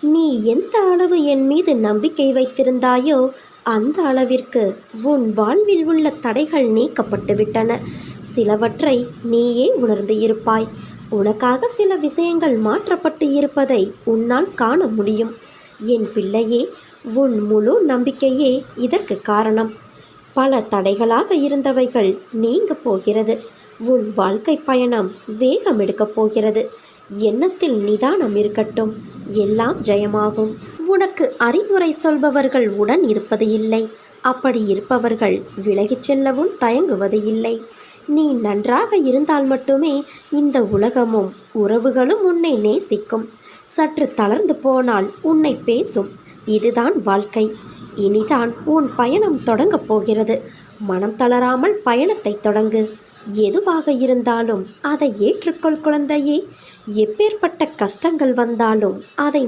நீ எந்த அளவு என் மீது நம்பிக்கை வைத்திருந்தாயோ அந்த அளவிற்கு உன் வாழ்வில் உள்ள தடைகள் நீக்கப்பட்டு விட்டன. சிலவற்றை நீயே உணர்ந்து இருப்பாய். உனக்காக சில விஷயங்கள் மாற்றப்பட்டு இருப்பதை உன்னால் காண முடியும். என் பிள்ளையே, உன் முழு நம்பிக்கையே இதற்கு காரணம். பல தடைகளாக இருந்தவைகள் நீங்க போகிறது. உன் வாழ்க்கை பயணம் வேகம் எடுக்கப் போகிறது. எண்ணத்தில் நிதானம் இருக்கட்டும், எல்லாம் ஜெயமாகும். உனக்கு அறிவுரை சொல்பவர்கள் உடன் இருப்பது இல்லை. அப்படி இருப்பவர்கள் விலகிச் செல்லவும் தயங்குவது இல்லை. நீ நன்றாக இருந்தால் மட்டுமே இந்த உலகமும் உறவுகளும் உன்னை நேசிக்கும். சற்று தளர்ந்து போனால் உன்னை பேசும். இதுதான் வாழ்க்கை. இனிதான் உன் பயணம் தொடங்கப் போகிறது. மனம் தளராமல் பயணத்தை தொடங்கு. எதுவாக இருந்தாலும் அதை ஏற்றுக்கொள் குழந்தையே. எப்பேற்பட்ட கஷ்டங்கள் வந்தாலும் அதை